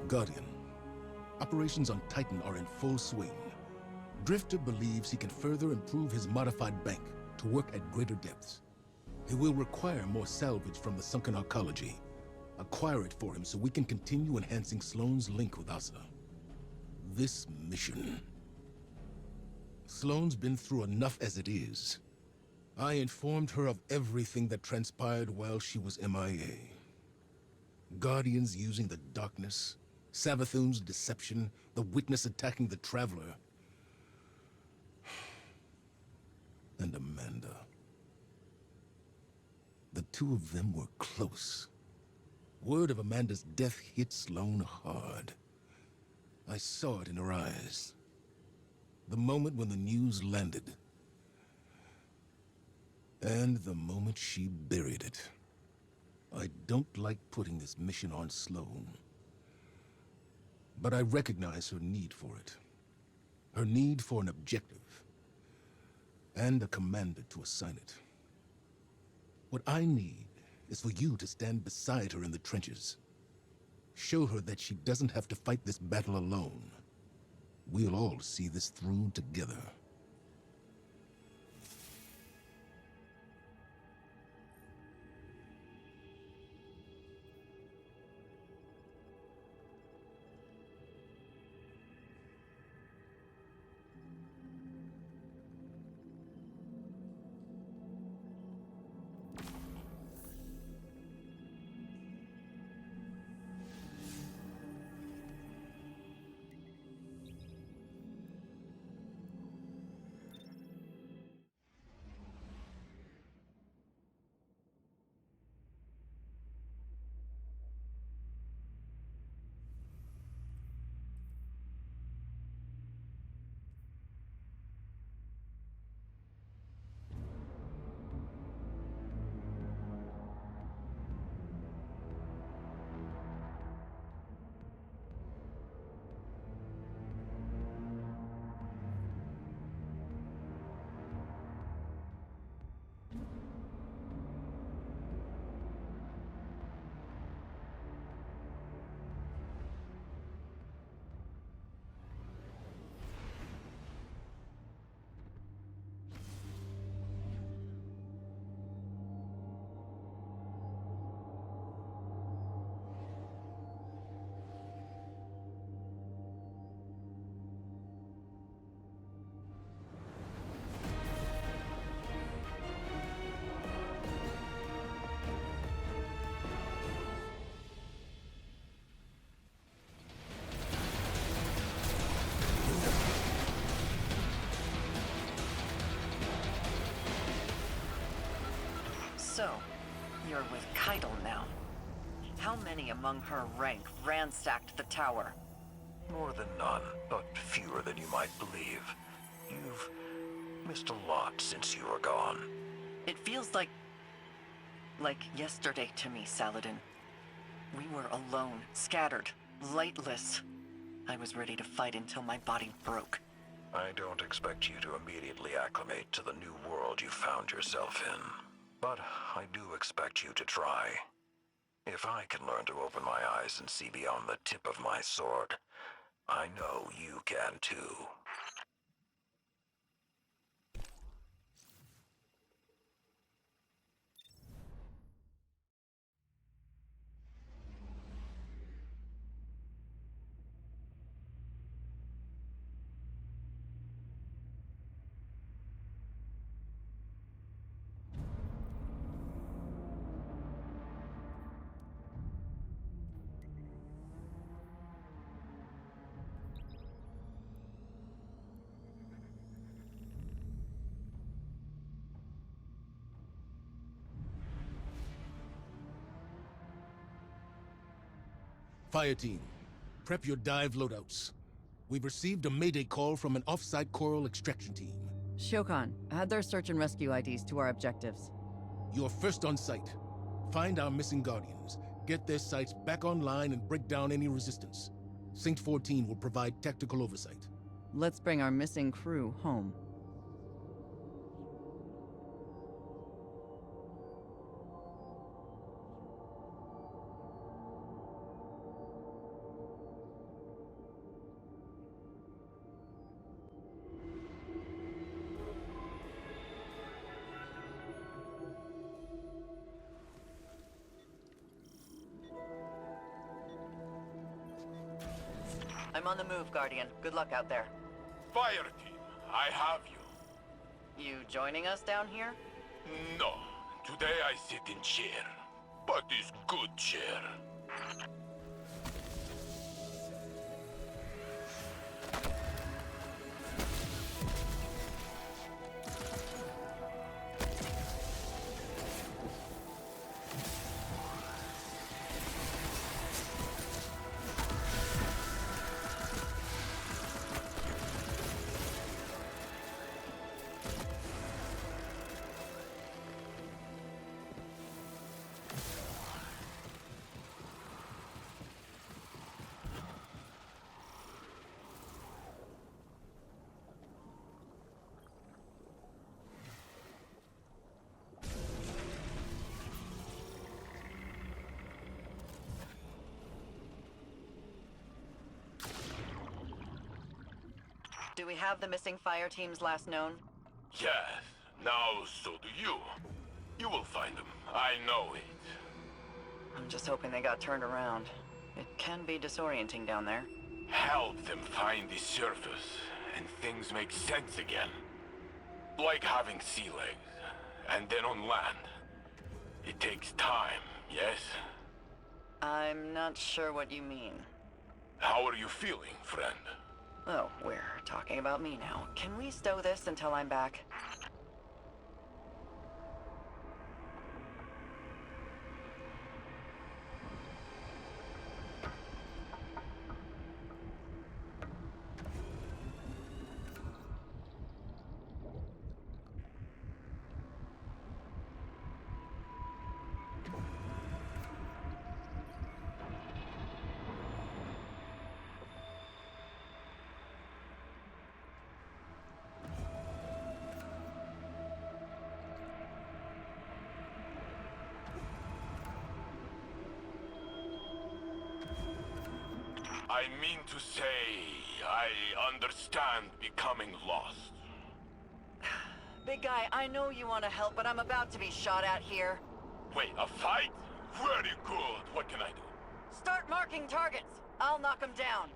Guardian, operations on Titan are in full swing. Drifter believes he can further improve his modified bank to work at greater depths. He will require more salvage from the sunken arcology. Acquire it for him so we can continue enhancing Sloane's link with Asa. This mission... Sloane's been through enough as it is. I informed her of everything that transpired while she was MIA. Guardians using the darkness, Savathun's deception, the Witness attacking the Traveler, and Amanda. The two of them were close. Word of Amanda's death hit Sloane hard. I saw it in her eyes. The moment when the news landed. And the moment she buried it. I don't like putting this mission on Sloane. But I recognize her need for it. Her need for an objective. And a commander to assign it. What I need is for you to stand beside her in the trenches. Show her that she doesn't have to fight this battle alone. We'll all see this through together. So, you're with Keitel now. How many among her rank ransacked the tower? More than none, but fewer than you might believe. You've missed a lot since you were gone. It feels like yesterday to me, Saladin. We were alone, scattered, lightless. I was ready to fight until my body broke. I don't expect you to immediately acclimate to the new world you found yourself in. But I do expect you to try. If I can learn to open my eyes and see beyond the tip of my sword, I know you can too. Fire team, prep your dive loadouts. We've received a mayday call from an off-site coral extraction team. Shokan, add their search and rescue IDs to our objectives. You're first on site. Find our missing Guardians, get their sites back online and break down any resistance. Saint 14 will provide tactical oversight. Let's bring our missing crew home. I'm on the move, Guardian. Good luck out there. Fire team, I have you. You joining us down here? No, today I sit in chair. But this good chair. Do we have the missing fire team's last known? Yes, now so do you. You will find them, I know it. I'm just hoping they got turned around. It can be disorienting down there. Help them find the surface, and things make sense again. Like having sea legs, and then on land. It takes time, yes? I'm not sure what you mean. How are you feeling, friend? Oh, we're talking about me now. Can we stow this until I'm back? I mean to say, I understand becoming lost. Big guy, I know you want to help, but I'm about to be shot at here. Wait, a fight? Very good. What can I do? Start marking targets. I'll knock them down.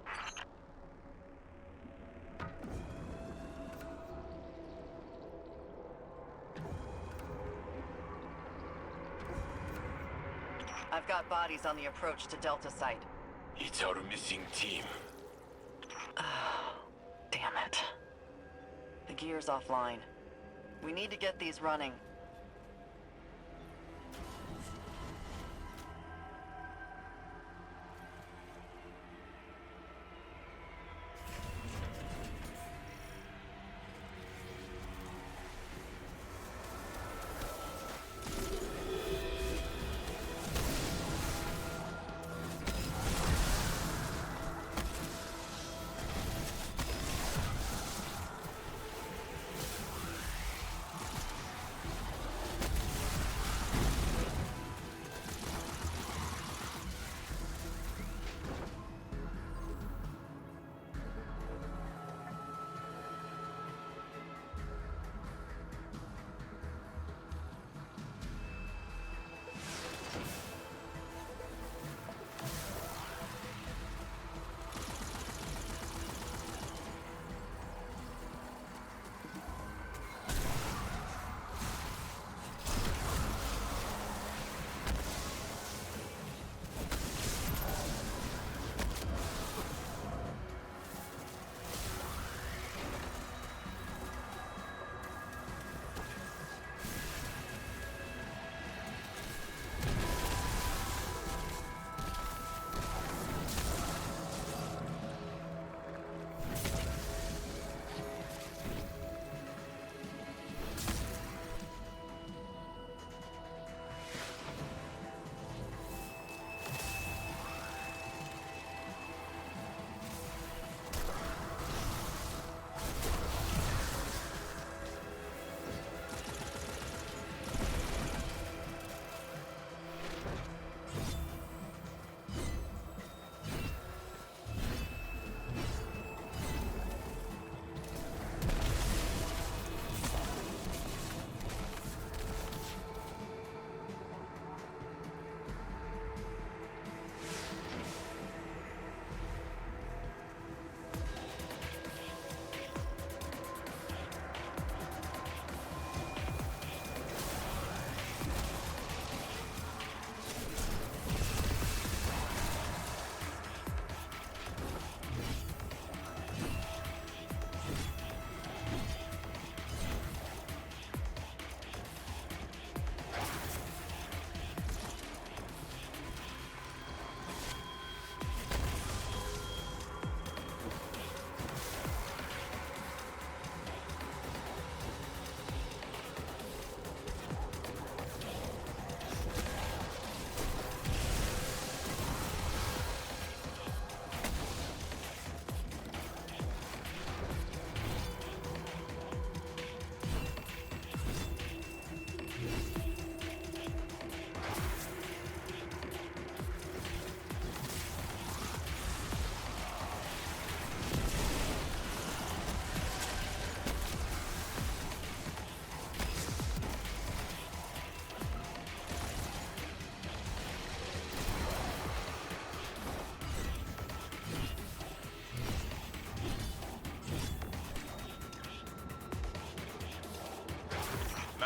I've got bodies on the approach to Delta site. It's our missing team. Damn it. The gear's offline. We need to get these running.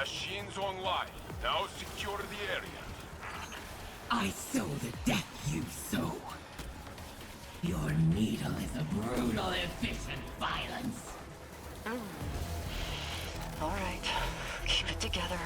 Machines online. Now secure the area. I sow the death you sow. Your needle is a brutal, efficient violence. All right. Keep it together.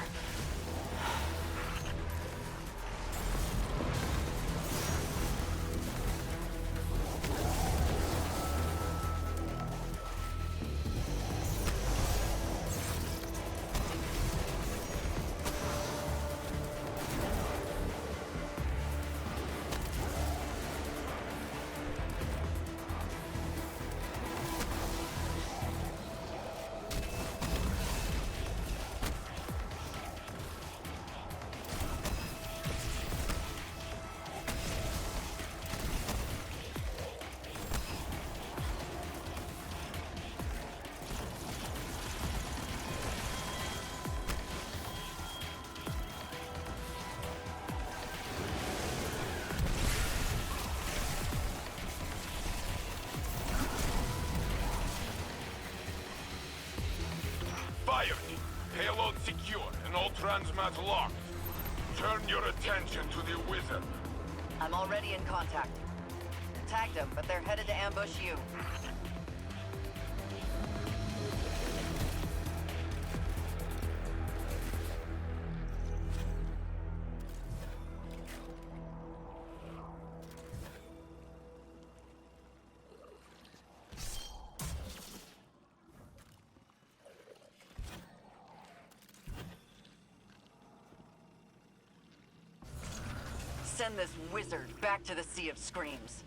Fired. Payload secure and all transmat locked. Turn your attention to the wizard. I'm already in contact. Tagged them, but they're headed to ambush you. Send this wizard back to the Sea of Screams.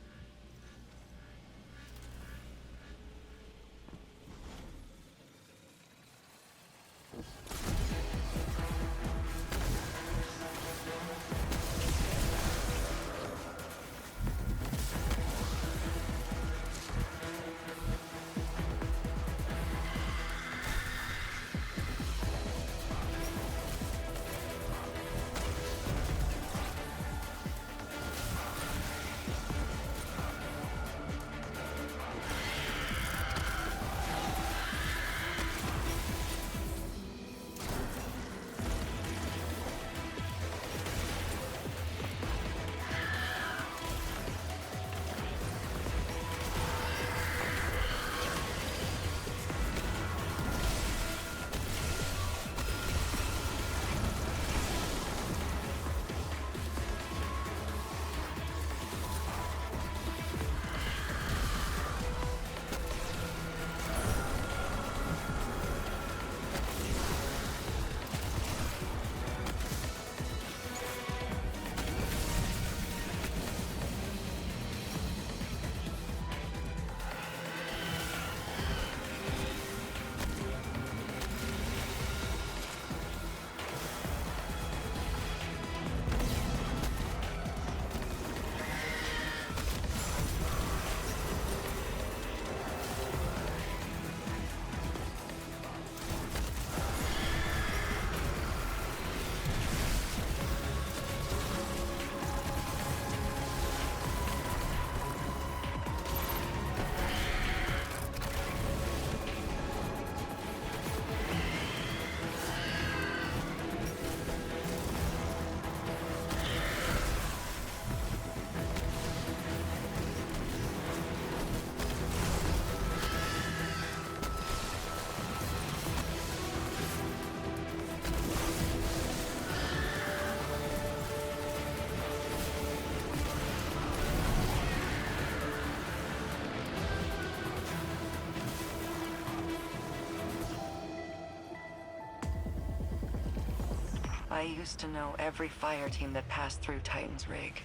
I used to know every fire team that passed through Titan's rig.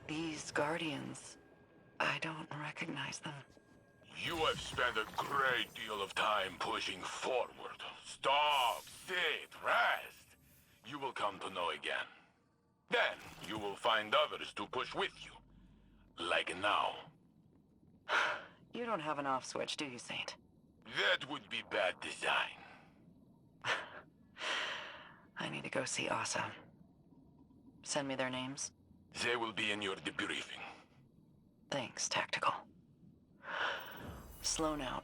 These Guardians, I don't recognize them. You have spent a great deal of time pushing forward. Stop, sit, rest. You will come to know again. Then you will find others to push with you. Like now. You don't have an off switch, do you, Saint? That would be bad design. I need to go see Asa. Send me their names. They will be in your debriefing. Thanks, Tactical. Sloan out.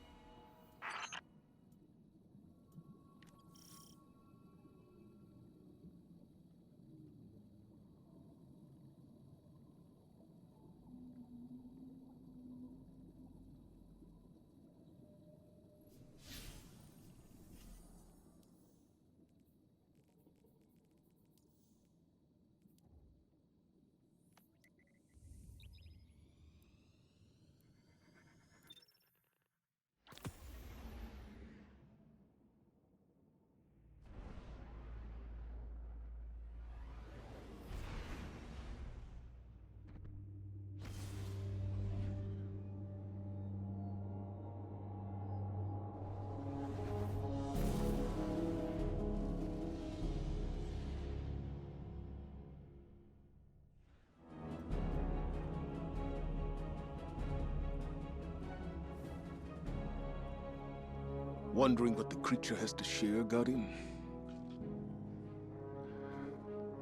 Wondering what the creature has to share, Guardian?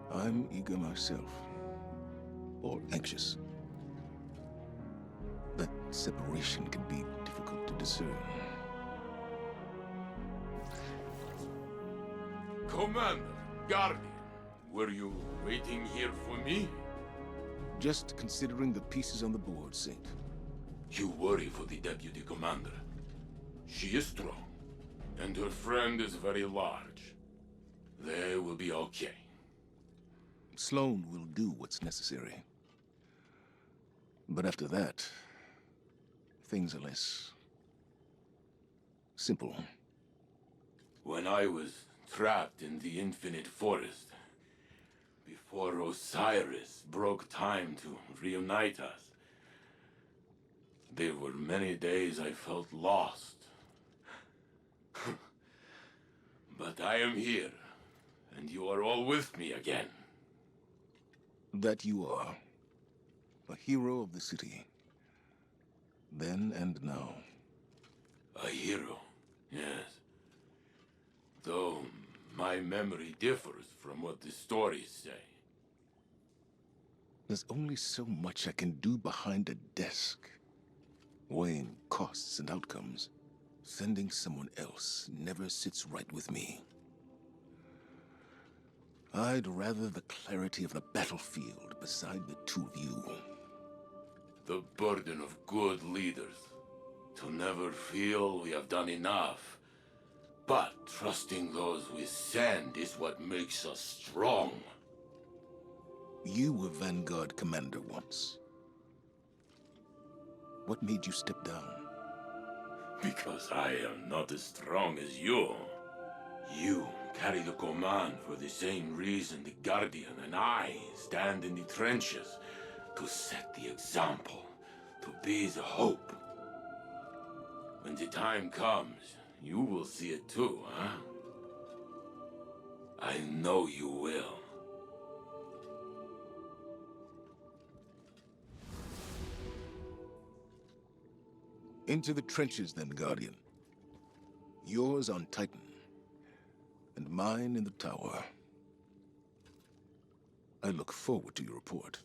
I'm eager myself. Or anxious. That separation can be difficult to discern. Commander, Guardian, were you waiting here for me? Just considering the pieces on the board, Saint. You worry for the Deputy Commander. She is strong, and her friend is very large. They will be okay. Sloane will do what's necessary. But after that, things are less simple. When I was trapped in the Infinite Forest, before Osiris broke time to reunite us, there were many days I felt lost. But I am here, and you are all with me again. That you are. A hero of the city. Then and now. A hero, yes. Though my memory differs from what the stories say. There's only so much I can do behind a desk. Weighing costs and outcomes. Sending someone else never sits right with me. I'd rather the clarity of the battlefield beside the two of you. The burden of good leaders. To never feel we have done enough. But trusting those we send is what makes us strong. You were Vanguard Commander once. What made you step down? Because I am not as strong as you. You carry the command for the same reason the Guardian and I stand in the trenches. To set the example. To be the hope. When the time comes, you will see it too, huh? I know you will. Into the trenches then, Guardian. Yours on Titan. And mine in the tower. I look forward to your report.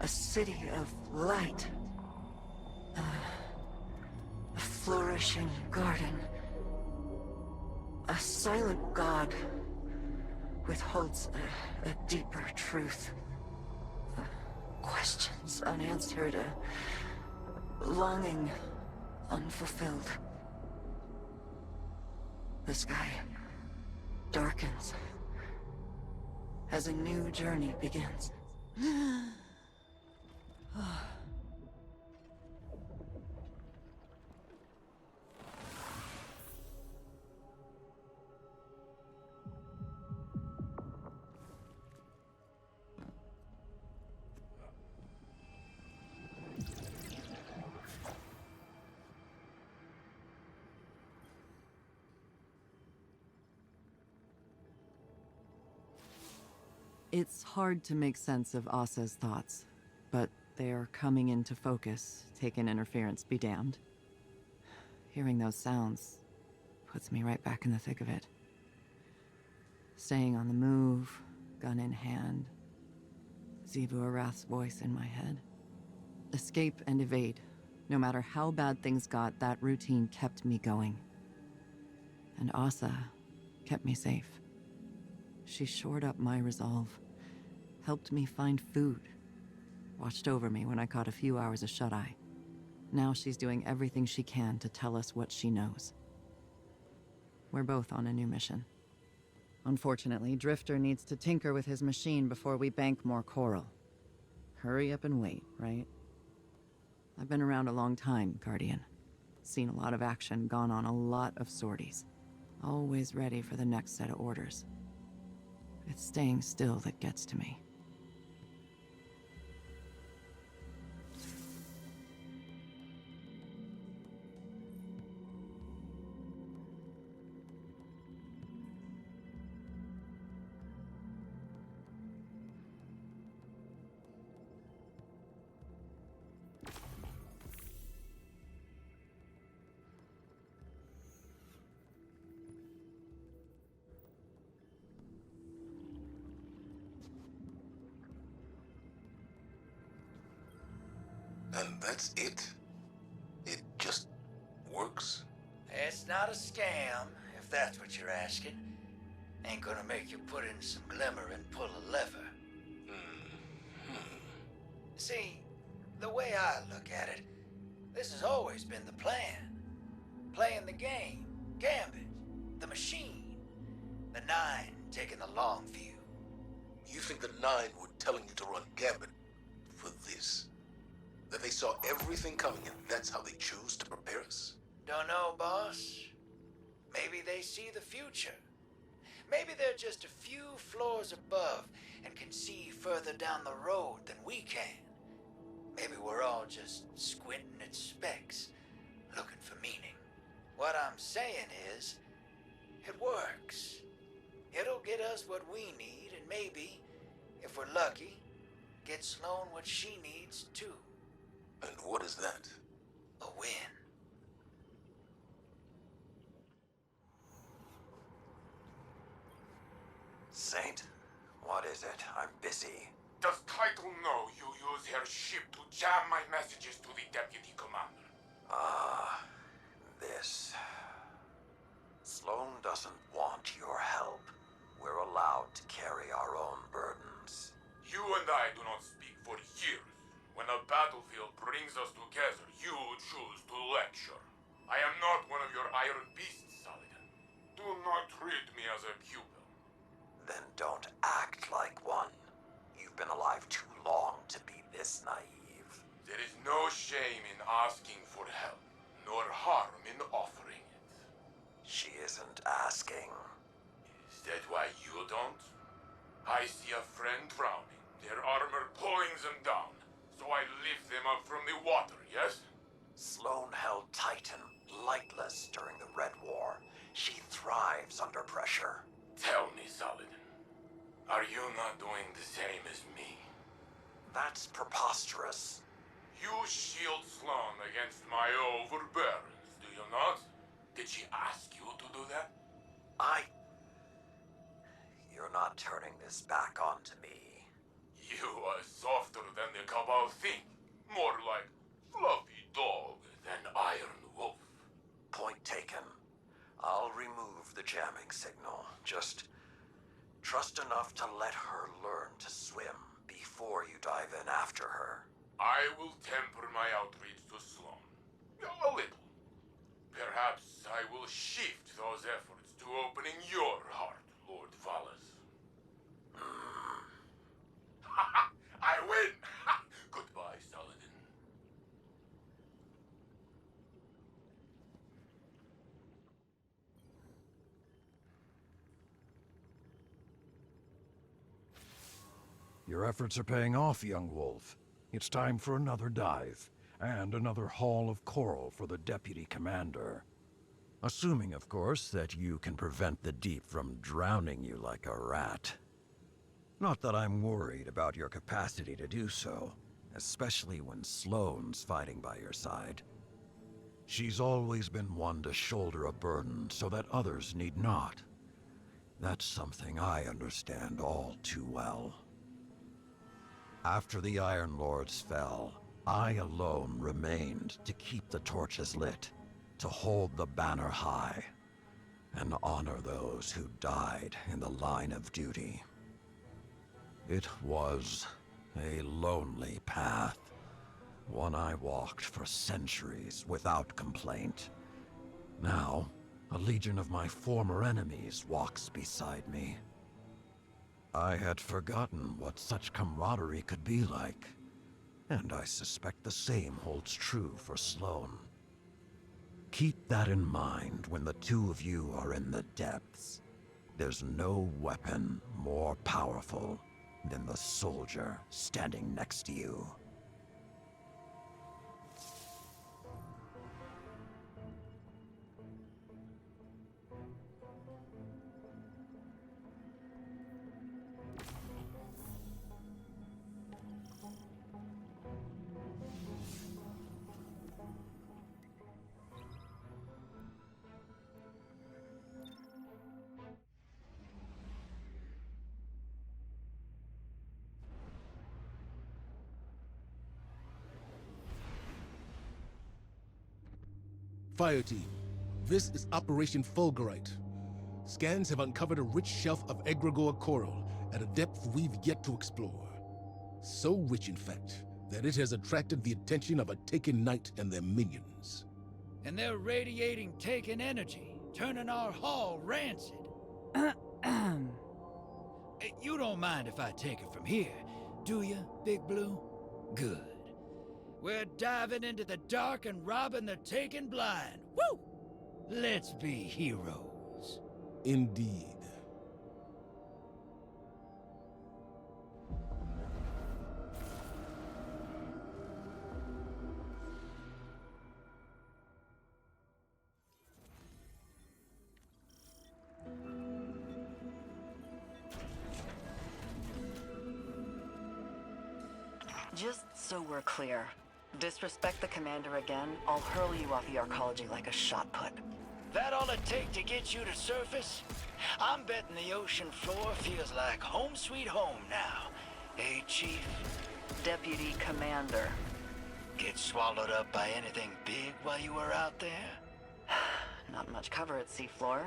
A city of light. A flourishing garden. A silent god withholds a deeper truth. Questions unanswered, a longing unfulfilled. The sky darkens as a new journey begins. It's hard to make sense of Asa's thoughts, but they are coming into focus, taken interference be damned. Hearing those sounds puts me right back in the thick of it. Staying on the move, gun in hand, Zebu Arath's voice in my head. Escape and evade. No matter how bad things got, that routine kept me going. And Asa kept me safe. She shored up my resolve, helped me find food, watched over me when I caught a few hours of shut-eye. Now she's doing everything she can to tell us what she knows. We're both on a new mission. Unfortunately, Drifter needs to tinker with his machine before we bank more coral. Hurry up and wait, right? I've been around a long time, Guardian. Seen a lot of action, gone on a lot of sorties. Always ready for the next set of orders. It's staying still that gets to me. And that's it? It just works? It's not a scam, if that's what you're asking. Ain't gonna make you put in some glimmer and pull a lever. See, the way I look at it, this has always been the plan. Playing the game, Gambit, the machine, the Nine taking the long view. You think the Nine were telling you to run Gambit for this? That they saw everything coming and that's how they choose to prepare us? Don't know, boss. Maybe they see the future. Maybe they're just a few floors above and can see further down the road than we can. Maybe we're all just squinting at specks, looking for meaning. What I'm saying is, it works. It'll get us what we need, and maybe, if we're lucky, get Sloane what she needs too. And what is that? A win. Saint, what is it? I'm busy. Does Title know you use her ship to jam my messages to the Deputy Commander? This. Sloane doesn't want your help. We're allowed to carry our own burdens. You and I do not speak for years. When a battlefield brings us together, you choose to lecture. I am not one of your iron beasts, Saladin. Do not treat me as a pupil. Then don't act like one. You've been alive too long to be this naive. There is no shame in asking for help, nor harm in offering it. She isn't asking. Is that why you don't? I see a friend drowning, their armor pulling them down, so I lift them up from the water, yes? Sloane held Titan lightless during the Red War. She thrives under pressure. Tell me, Saladin, are you not doing the same as me? That's preposterous. You shield Sloane against my overbearings, do you not? Did she ask you to do that? You're not turning this back onto me. You are softer than the Cabal think. More like fluffy dog than iron wolf. Point taken. I'll remove the jamming signal. Just trust enough to let her learn to swim before you dive in after her. I will temper my outreach to Sloane. A little. Perhaps I will shift those efforts to opening your heart, Lord Valas. I win! Goodbye, Saladin. Your efforts are paying off, young wolf. It's time for another dive, and another haul of coral for the Deputy Commander. Assuming, of course, that you can prevent the deep from drowning you like a rat. Not that I'm worried about your capacity to do so, especially when Sloane's fighting by your side. She's always been one to shoulder a burden so that others need not. That's something I understand all too well. After the Iron Lords fell, I alone remained to keep the torches lit, to hold the banner high, and honor those who died in the line of duty. It was a lonely path, one I walked for centuries without complaint. Now, A legion of my former enemies walks beside me. I had forgotten what such camaraderie could be like, and I suspect the same holds true for Sloane. Keep that in mind when the two of you are in the depths. There's no weapon more powerful than the soldier standing next to you. Fire team, this is Operation Fulgurite. Scans have uncovered a rich shelf of egregore coral at a depth we've yet to explore. So rich, in fact, that it has attracted the attention of a Taken Knight and their minions. And they're radiating Taken energy, turning our hall rancid. You don't mind if I take it from here, do you, Big Blue? Good. We're diving into the dark and robbing the Taken blind. Woo! Let's be heroes. Indeed. Just so we're clear, disrespect the commander again, I'll hurl you off the arcology like a shot put. That all it take to get you to surface? I'm betting the ocean floor feels like home sweet home now. Hey, Chief? Deputy Commander. Get swallowed up by anything big while you were out there? Not much cover at seafloor.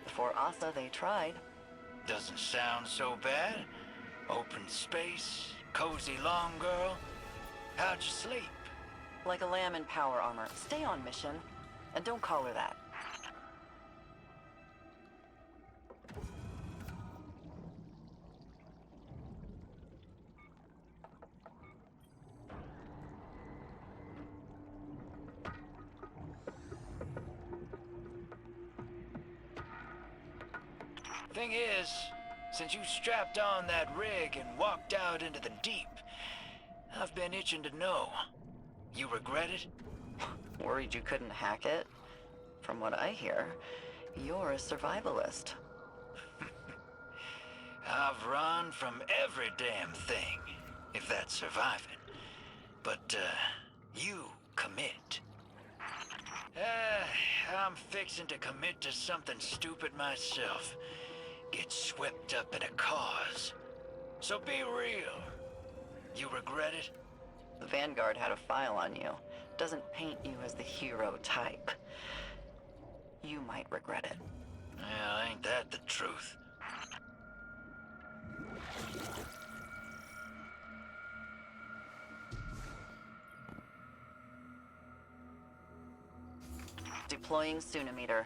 Before Asa, they tried. Doesn't sound so bad. Open space, cozy long girl. How'd you sleep? Like a lamb in power armor. Stay on mission, and don't call her that. Thing is, since you strapped on that rig and walked out into the deep, I've been itching to know. You regret it? Worried you couldn't hack it? From what I hear, you're a survivalist. I've run from every damn thing, if that's surviving. But, you commit. I'm fixing to commit to something stupid myself. Get swept up in a cause. So be real. You regret it? The Vanguard had a file on you. Doesn't paint you as the hero type. You might regret it. Well, ain't that the truth? Deploying Sunimeter.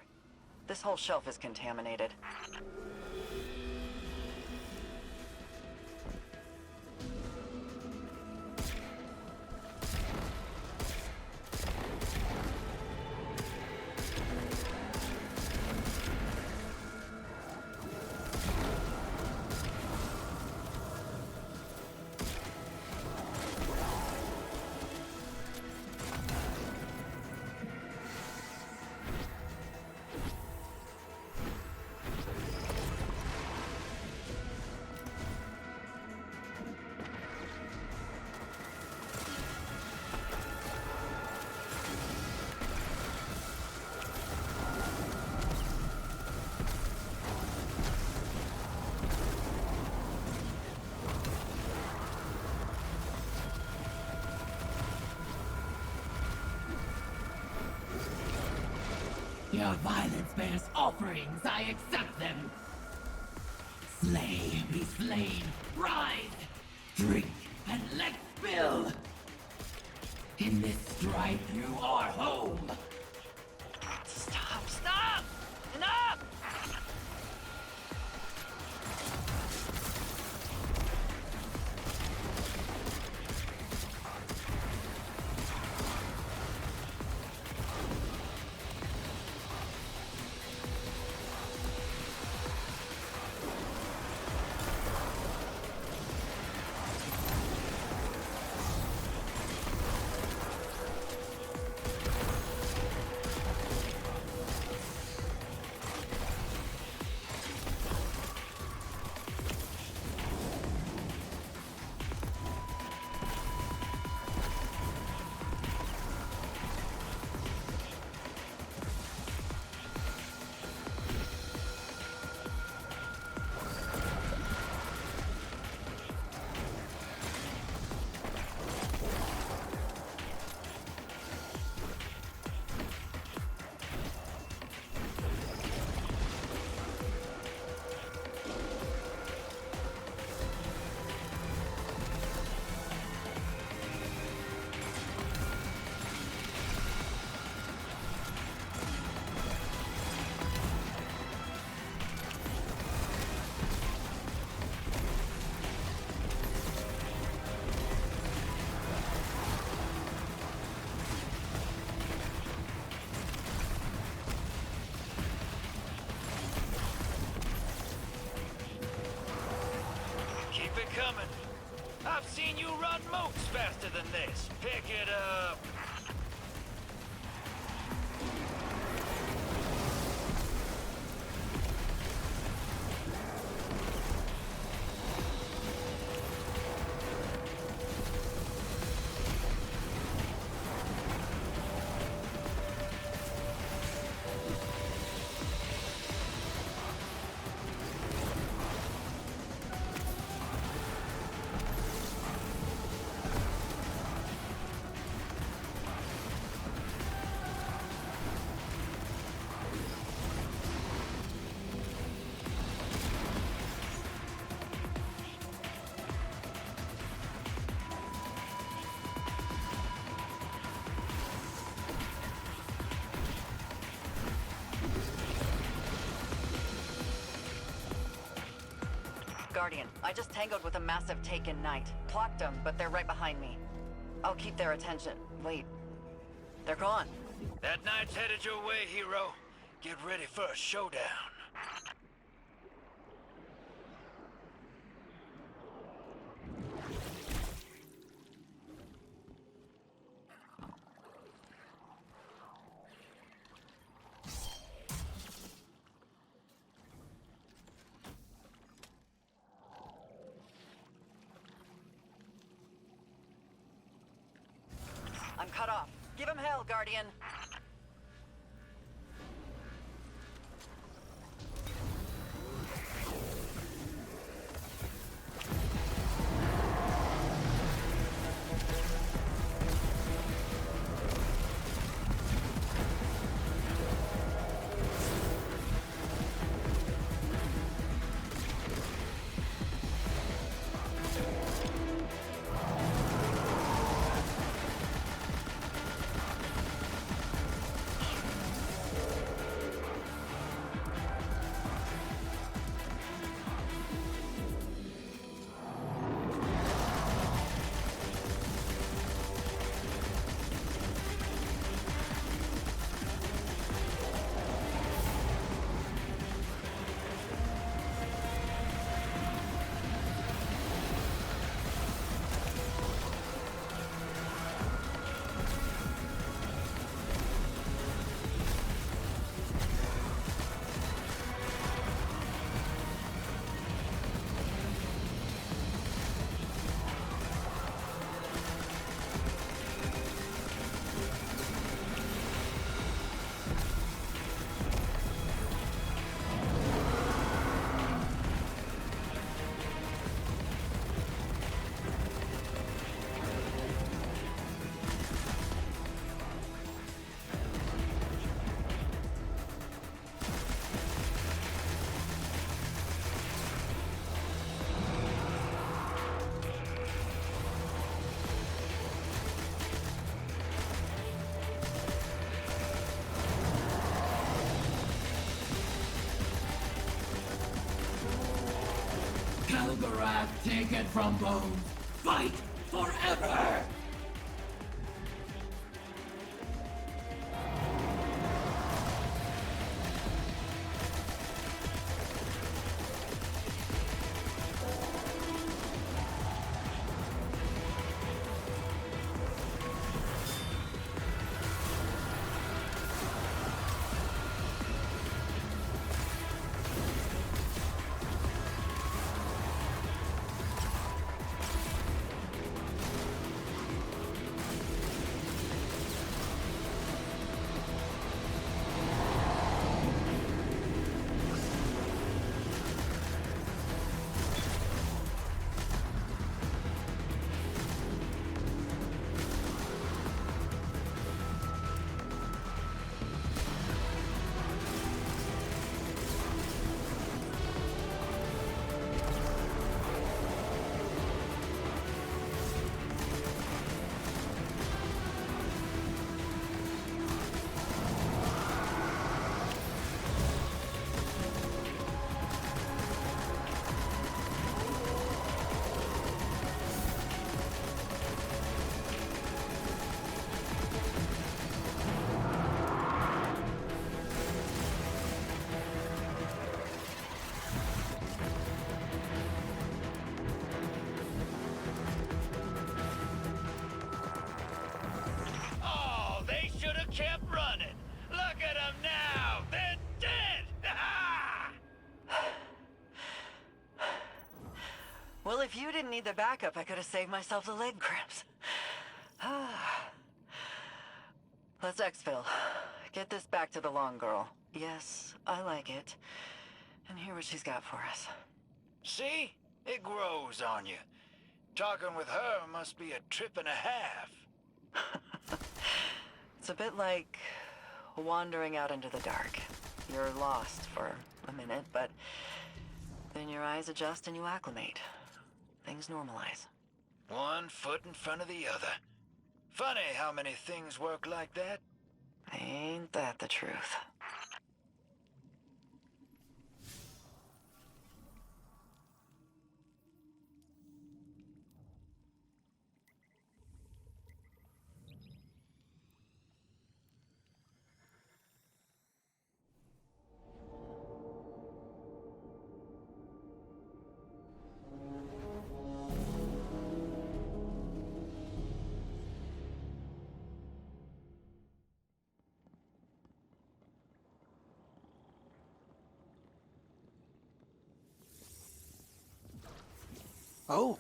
This whole shelf is contaminated. Your violence bears offerings, I accept them. Slay, be slain, rise, drink, and let spill. In this strife, you are home. Stop, stop! keep it coming. I've seen you run moats faster than this. Pick it up. Guardian, I just tangoed with a massive Taken Knight. Clocked them, but they're right behind me. I'll keep their attention. Wait. They're gone. That knight's headed your way, hero. Get ready for a showdown. I'm cut off. Give him hell, Guardian. Kalgarath, take it from Bones. Fight forever! If you didn't need the backup, I could have saved myself the leg cramps. Let's exfil. Get this back to the long girl. Yes, I like it. And hear what she's got for us. See? It grows on you. Talking with her must be a trip and a half. It's a bit like wandering out into the dark. You're lost for a minute, but then your eyes adjust and you acclimate. Things normalize. One foot in front of the other. Funny how many things work like that. Ain't that the truth? Oh,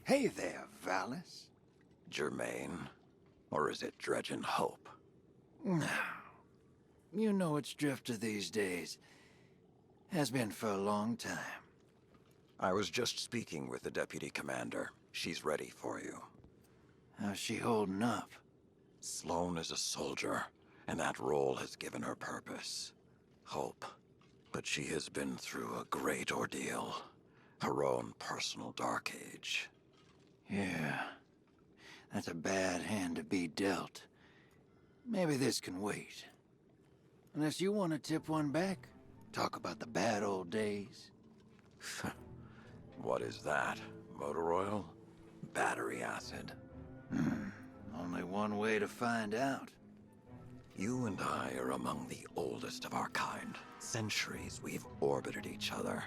hey there, Valis. Germain? Or is it Dredgen Hope? You know it's Drifter these days. Has been for a long time. I was just speaking with the Deputy Commander. She's ready for you. How's she holding up? Sloane is a soldier, and that role has given her purpose. Hope. But she has been through a great ordeal. Her own personal dark age. Yeah. That's a bad hand to be dealt. Maybe this can wait. Unless you want to tip one back. Talk about the bad old days. What is that? Motor oil? Battery acid? Only one way to find out. You and I are among the oldest of our kind. Centuries we've orbited each other.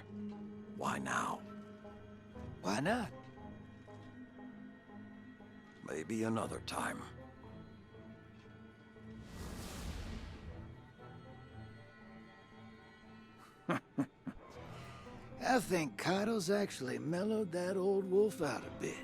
Why now? Why not? Maybe another time. I think Kaido's actually mellowed that old wolf out a bit.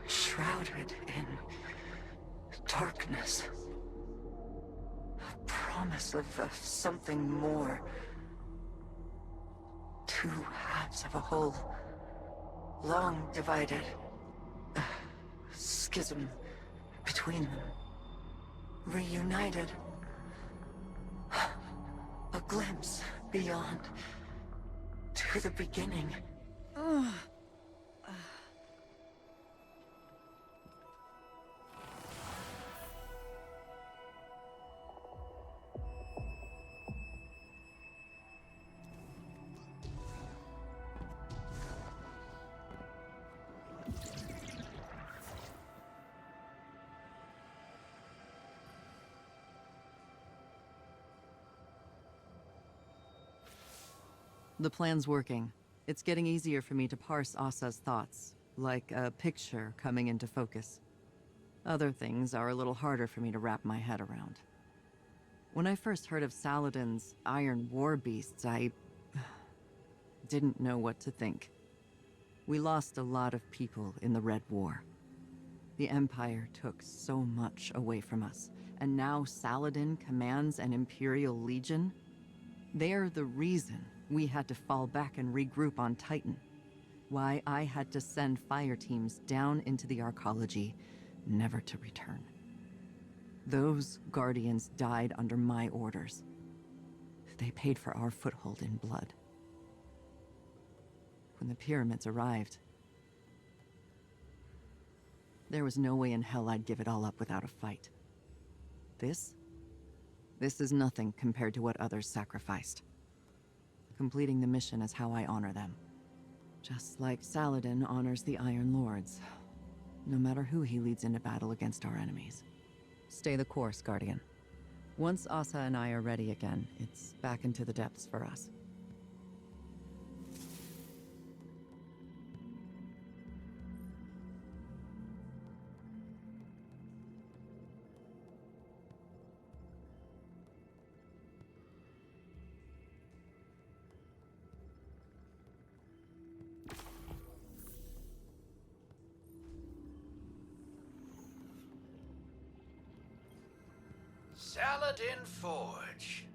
Shrouded in darkness. A promise of something more. Two halves of a whole. Long divided. A schism between them. Reunited. A glimpse beyond. To the beginning. The plan's working. It's getting easier for me to parse Asa's thoughts, like a picture coming into focus. Other things are a little harder for me to wrap my head around. When I first heard of Saladin's Iron War Beasts, I didn't know what to think. We lost a lot of people in the Red War. The Empire took so much away from us, and now Saladin commands an Imperial Legion? They're the reason we had to fall back and regroup on Titan. Why I had to send fire teams down into the arcology, never to return. Those Guardians died under my orders. They paid for our foothold in blood. When the pyramids arrived, There was no way in hell I'd give it all up without a fight. This is nothing compared to what others sacrificed. Completing the mission is how I honor them. Just like Saladin honors the Iron Lords, no matter who he leads into battle against our enemies. Stay the course, Guardian. Once Asa and I are ready again, it's back into the depths for us. Saladin Forge.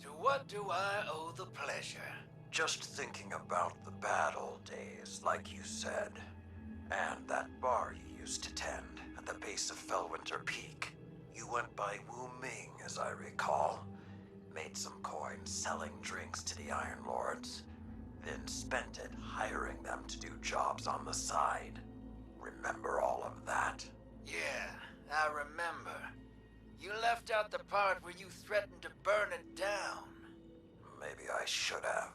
To what do I owe the pleasure? Just thinking about the battle days, like you said, and that bar you used to tend at the base of Felwinter Peak. You went by Wu Ming, as I recall. Made some coin selling drinks to the Iron Lords, then spent it hiring them to do jobs on the side. Remember all of that? Yeah, I remember. You left out the part where you threatened to burn it down. Maybe I should have.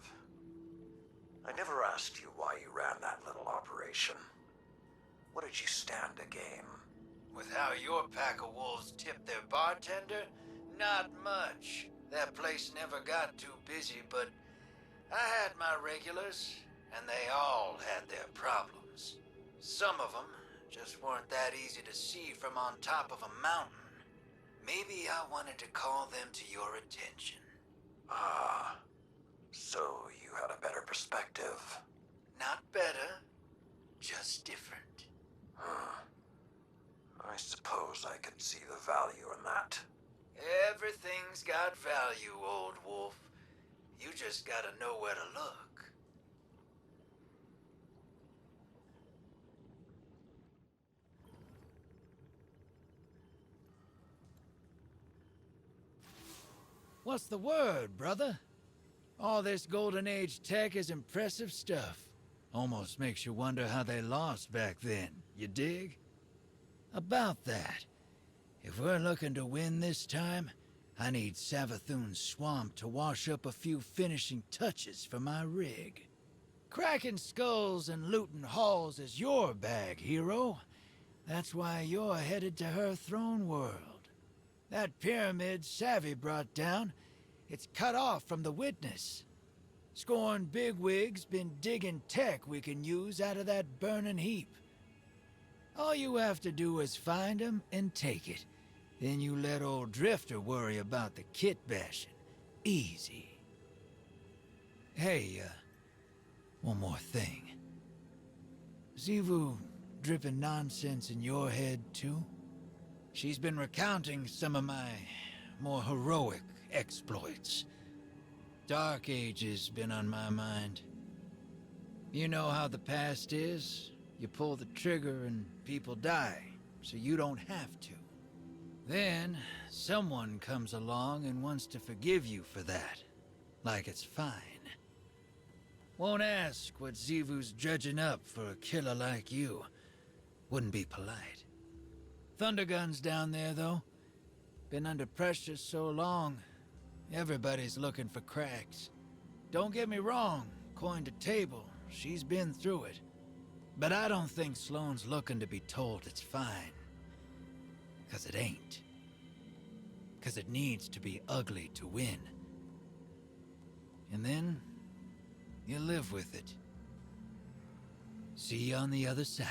I never asked you why you ran that little operation. What did you stand to gain? With how your pack of wolves tipped their bartender, not much. That place never got too busy, but I had my regulars, and they all had their problems. Some of them just weren't that easy to see from on top of a mountain. Maybe I wanted to call them to your attention. Ah, so you had a better perspective. Not better, just different. I suppose I could see the value in that. Everything's got value, old wolf. You just gotta know where to look. What's the word, brother? All this Golden Age tech is impressive stuff. Almost makes you wonder how they lost back then, you dig? About that, if we're looking to win this time, I need Savathun's swamp to wash up a few finishing touches for my rig. Cracking skulls and looting halls is your bag, hero. That's why you're headed to her throne world. That pyramid Savvy brought down, it's cut off from the witness. Scorn bigwig's been digging tech we can use out of that burning heap. All you have to do is find 'em and take it. Then you let old Drifter worry about the kit bashing. Easy. Hey, one more thing. Zivu dripping nonsense in your head, too? She's been recounting some of my more heroic exploits. Dark Age's been on my mind. You know how the past is. You pull the trigger and people die, so you don't have to. Then, someone comes along and wants to forgive you for that. Like it's fine. Won't ask what Zivu's dredging up for a killer like you. Wouldn't be polite. Thundergun's down there, though. Been under pressure so long, everybody's looking for cracks. Don't get me wrong, coin to table, she's been through it. But I don't think Sloane's looking to be told it's fine. 'Cause it ain't. 'Cause it needs to be ugly to win. And then, you live with it. See you on the other side.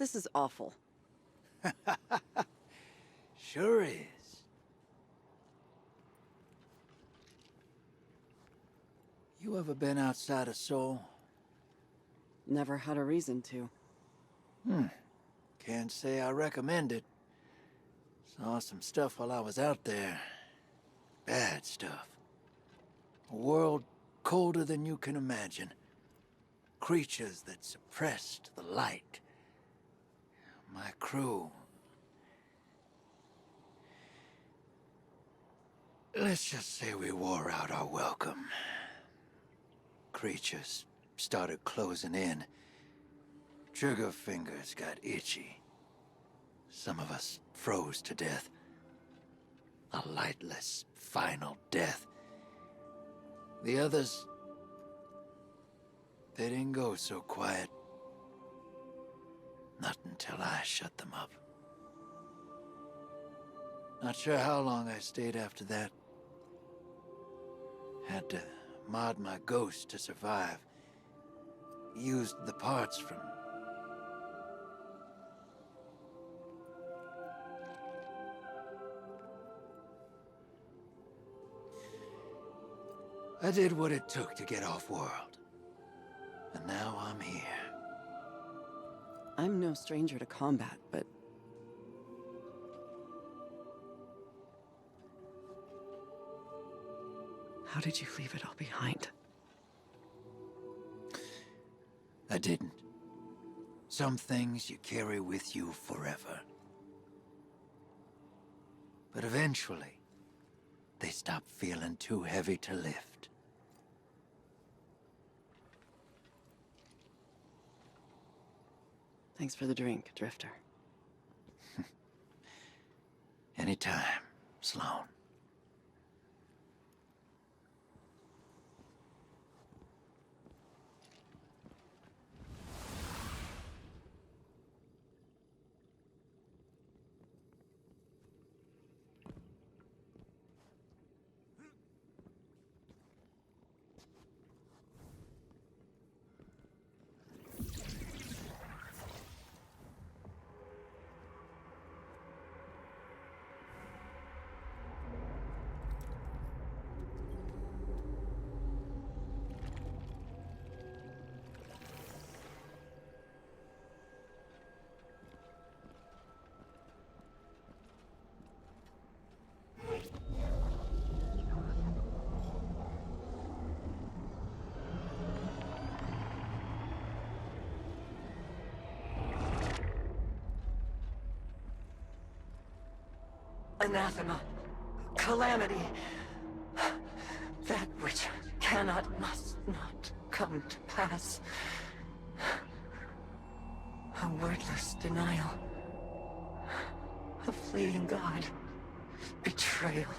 This is awful. Sure is. You ever been outside of Seoul? Never had a reason to. Can't say I recommend it. Saw some stuff while I was out there. Bad stuff. A world colder than you can imagine. Creatures that suppressed the light. My crew... Let's just say we wore out our welcome. Creatures started closing in. Trigger fingers got itchy. Some of us froze to death. A lightless, final death. The others... they didn't go so quiet. Not until I shut them up. Not sure how long I stayed after that. Had to mod my ghost to survive. Used the parts from... I did what it took to get off-world. And now I'm here. I'm no stranger to combat, but... how did you leave it all behind? I didn't. Some things you carry with you forever. But eventually, they stop feeling too heavy to lift. Thanks for the drink, Drifter. Anytime, Sloan. Anathema. Calamity. That which cannot, must not come to pass. A wordless denial. A fleeing God. Betrayal.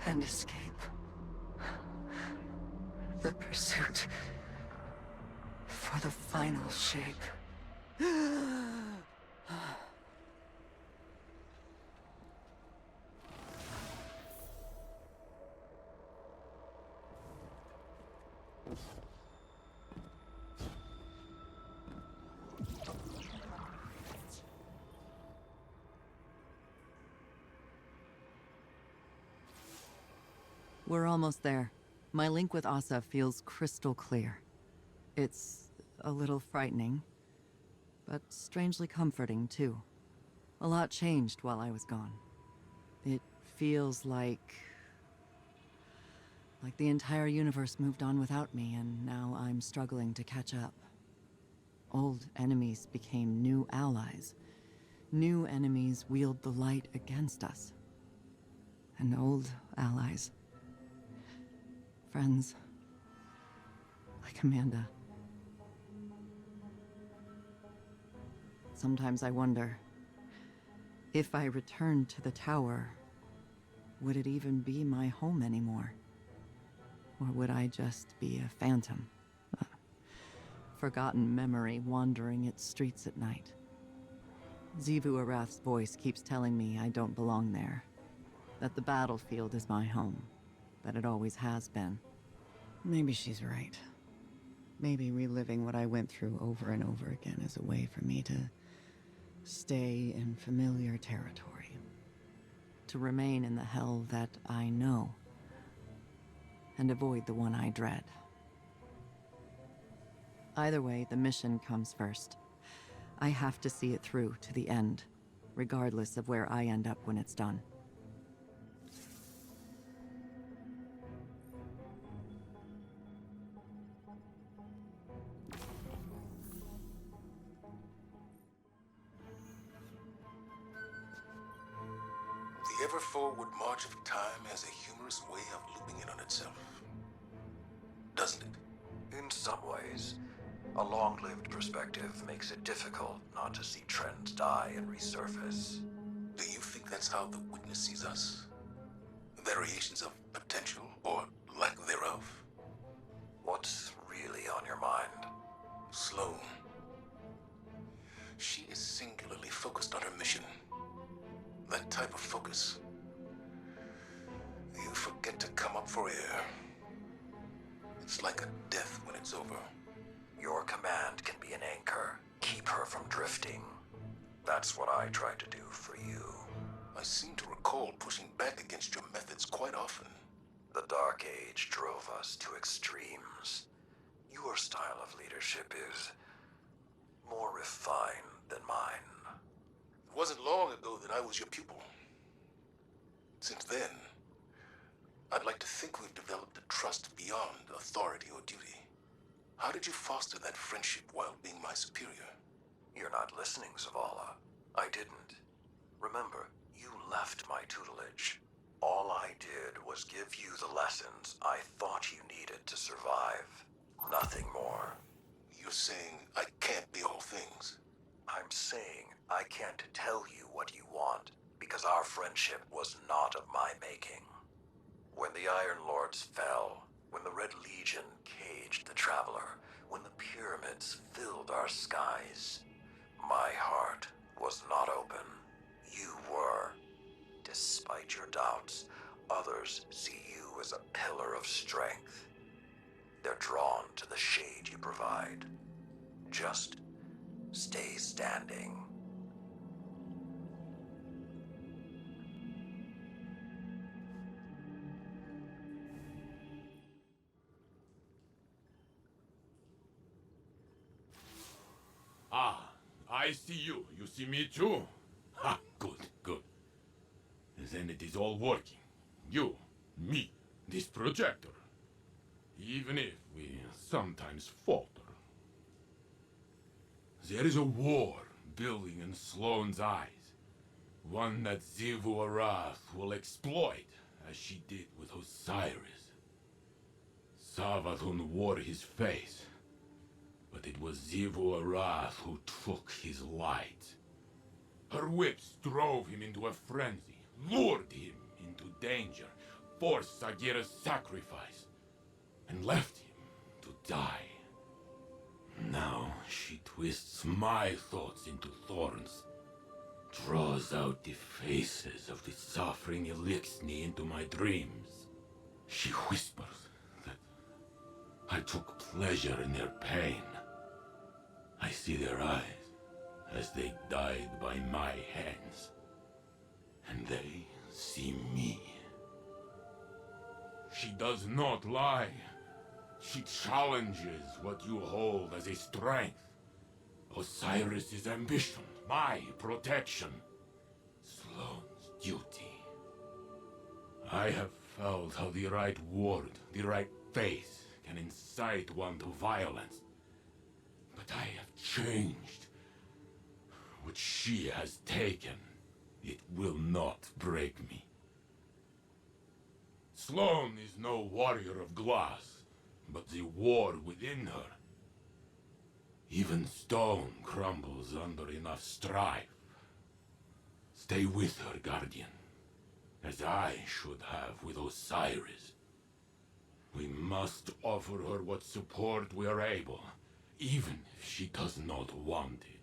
And escape. The pursuit for the final shape. We're almost there. My link with Asa feels crystal clear. It's a little frightening, but strangely comforting, too. A lot changed while I was gone. It feels like the entire universe moved on without me, and now I'm struggling to catch up. Old enemies became new allies. New enemies wield the light against us. And old allies... friends, like Amanda. Sometimes I wonder, if I returned to the tower, would it even be my home anymore? Or would I just be a phantom? A forgotten memory wandering its streets at night? Xivu Arath's voice keeps telling me I don't belong there. That the battlefield is my home. That it always has been. Maybe she's right. Maybe reliving what I went through over and over again is a way for me to stay in familiar territory. To remain in the hell that I know, and avoid the one I dread. Either way, the mission comes first. I have to see it through to the end, regardless of where I end up when it's done. The ever-forward march of time has a humorous way of looping in on itself. Doesn't it? In some ways, a long-lived perspective makes it difficult not to see trends die and resurface. Do you think that's how the Witness sees us? Variations of potential, or lack thereof? What's really on your mind? Sloane. She is singularly focused on her mission. That type of focus. You forget to come up for air. It's like a death when it's over. Your command can be an anchor. Keep her from drifting. That's what I tried to do for you. I seem to recall pushing back against your methods quite often. The Dark Age drove us to extremes. Your style of leadership is more refined than mine. It wasn't long ago that I was your pupil. Since then, I'd like to think we've developed a trust beyond authority or duty. How did you foster that friendship while being my superior? You're not listening, Zavala. I didn't. Remember, you left my tutelage. All I did was give you the lessons I thought you needed to survive. Nothing more. You're saying I can't be all things. I'm saying I can't tell you what you want, because our friendship was not of my making. When the Iron Lords fell, when the Red Legion caged the Traveler, when the pyramids filled our skies, my heart was not open. You were. Despite your doubts, others see you as a pillar of strength. They're drawn to the shade you provide. Just stay standing. Ah, I see you. You see me too? Ha, good, good. Then it is all working. You, me, this projector. Even if we sometimes falter. There is a war building in Sloane's eyes. One that Xivu Arath will exploit, as she did with Osiris. Savathun wore his face, but it was Xivu Arath who took his light. Her whips drove him into a frenzy, lured him into danger, forced Sagira's sacrifice, and left him to die. Now she twists my thoughts into thorns, draws out the faces of the suffering Elixni into my dreams. She whispers that I took pleasure in their pain. I see their eyes as they died by my hands, and they see me. She does not lie. She challenges what you hold as a strength. Osiris's ambition, my protection, Sloane's duty. I have felt how the right word, the right face, can incite one to violence. But I have changed. What she has taken, it will not break me. Sloane is no warrior of glass, but the war within her. Even stone crumbles under enough strife. Stay with her, Guardian, as I should have with Osiris. We must offer her what support we are able, even if she does not want it.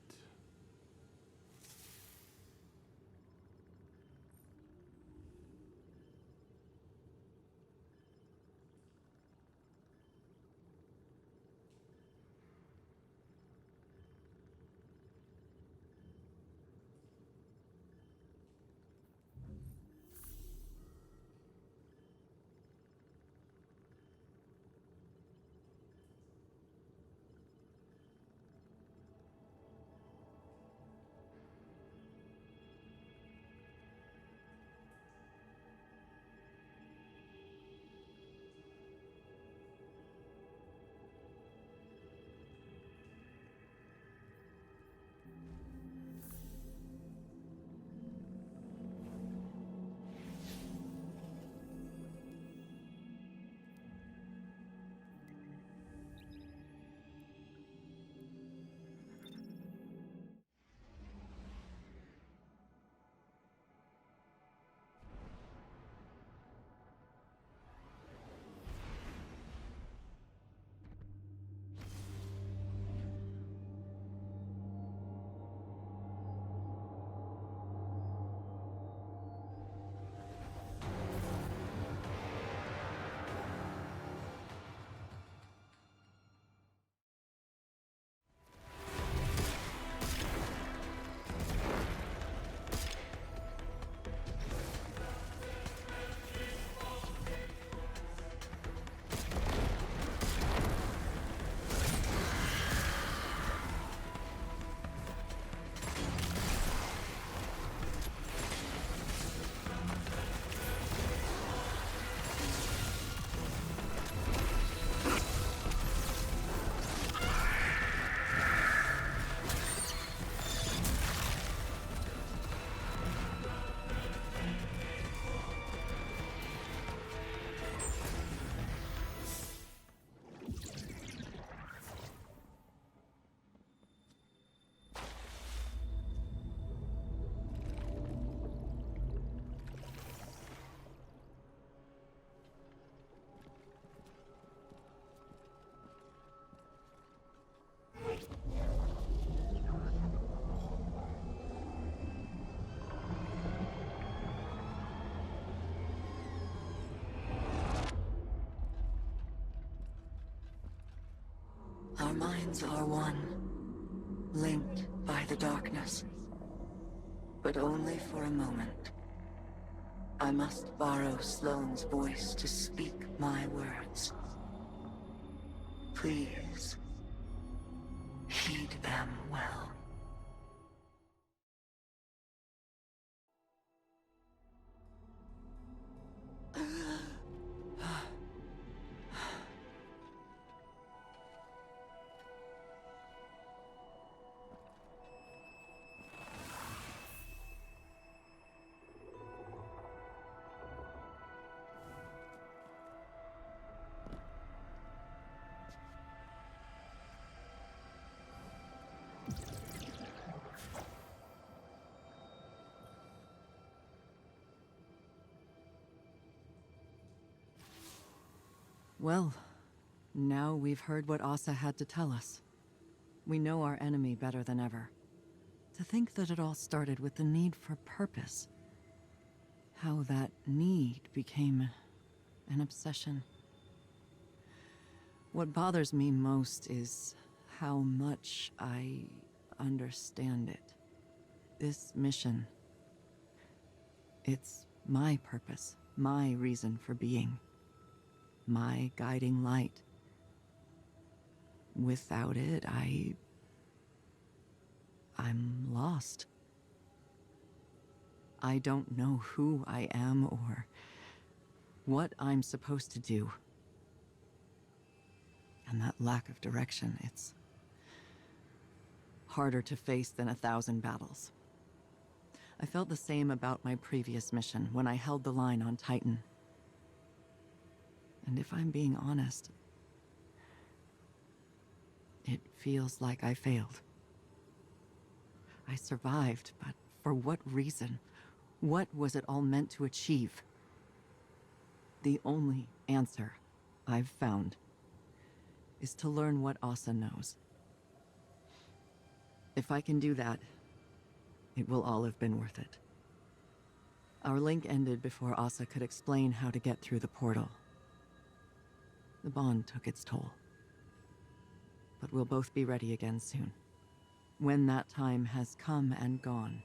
Our minds are one, linked by the darkness. But only for a moment. I must borrow Sloane's voice to speak my words. Please, heed them well. Well, now we've heard what Asa had to tell us. We know our enemy better than ever. To think that it all started with the need for purpose. How that need became an obsession. What bothers me most is how much I understand it. This mission, it's my purpose, my reason for being. My guiding light. Without it, I'm lost. I don't know who I am or what I'm supposed to do. And that lack of direction, it's harder to face than 1,000 battles. I felt the same about my previous mission when I held the line on Titan. And if I'm being honest, it feels like I failed. I survived, but for what reason? What was it all meant to achieve? The only answer I've found is to learn what Asa knows. If I can do that, it will all have been worth it. Our link ended before Asa could explain how to get through the portal. The bond took its toll. But we'll both be ready again soon. When that time has come and gone,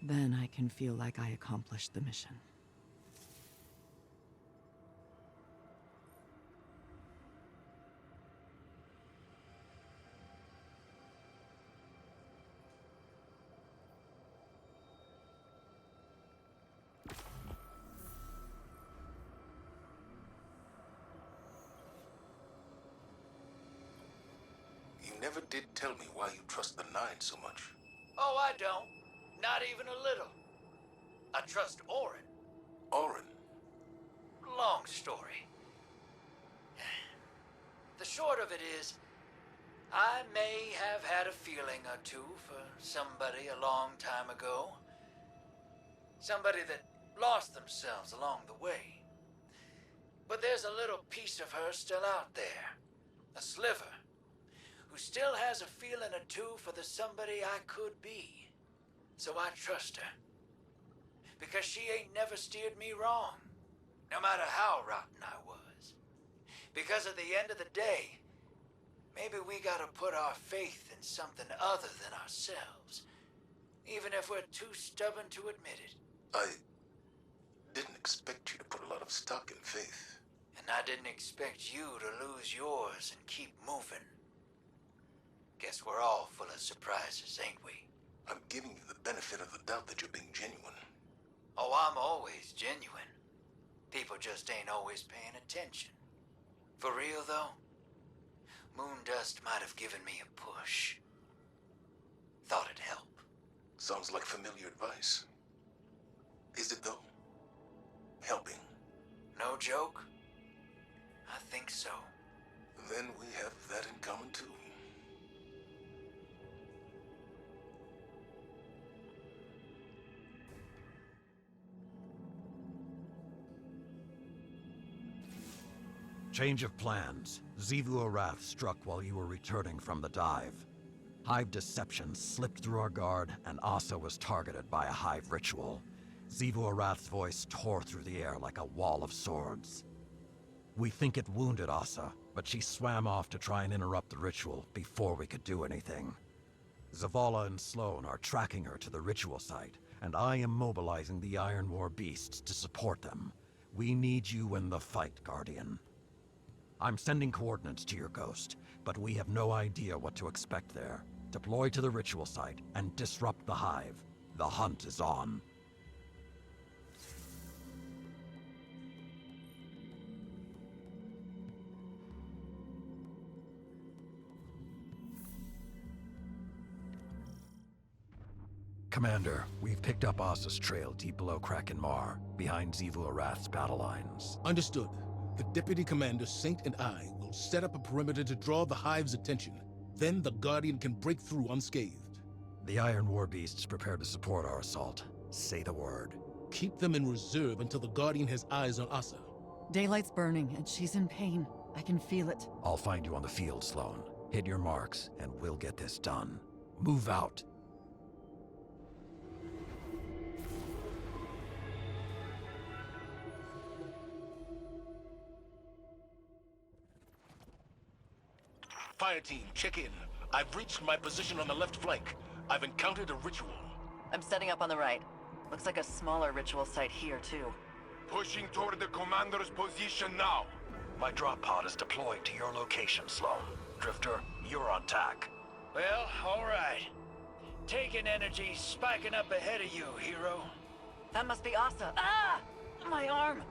then I can feel like I accomplished the mission. You never did tell me why you trust the Nine so much. Oh, I don't. Not even a little. I trust Orin. Orin? Long story. The short of it is, I may have had a feeling or two for somebody a long time ago. Somebody that lost themselves along the way. But there's a little piece of her still out there. A sliver. Who still has a feeling or two for the somebody I could be. So I trust her. Because she ain't never steered me wrong. No matter how rotten I was. Because at the end of the day, maybe we gotta put our faith in something other than ourselves. Even if we're too stubborn to admit it. I didn't expect you to put a lot of stock in faith. And I didn't expect you to lose yours and keep moving. Guess we're all full of surprises, ain't we? I'm giving you the benefit of the doubt that you're being genuine. Oh, I'm always genuine. People just ain't always paying attention. For real, though, Moondust might have given me a push. Thought it'd help. Sounds like familiar advice. Is it, though? Helping? No joke? I think so. Then we have that in common, too. Change of plans. Xivu Arath struck while you were returning from the dive. Hive deception slipped through our guard, and Asa was targeted by a Hive ritual. Xivu Arath's voice tore through the air like a wall of swords. We think it wounded Asa, but she swam off to try and interrupt the ritual before we could do anything. Zavala and Sloan are tracking her to the ritual site, and I am mobilizing the Iron War beasts to support them. We need you in the fight, Guardian. I'm sending coordinates to your ghost, but we have no idea what to expect there. Deploy to the ritual site and disrupt the hive. The hunt is on. Commander, we've picked up Asa's trail deep below Kraken Mar, behind Xivu Arath's battle lines. Understood. The Deputy Commander, Saint, and I will set up a perimeter to draw the Hive's attention. Then the Guardian can break through unscathed. The Iron War beasts prepare to support our assault. Say the word. Keep them in reserve until the Guardian has eyes on Asa. Daylight's burning, and she's in pain. I can feel it. I'll find you on the field, Sloan. Hit your marks, and we'll get this done. Move out. Fire team, check in. I've reached my position on the left flank. I've encountered a ritual. I'm setting up on the right. Looks like a smaller ritual site here, too. Pushing toward the commander's position now. My drop pod is deployed to your location, Sloan. Drifter, you're on tack. Well, all right. Taking energy, spiking up ahead of you, hero. That must be Asa. Ah! My arm!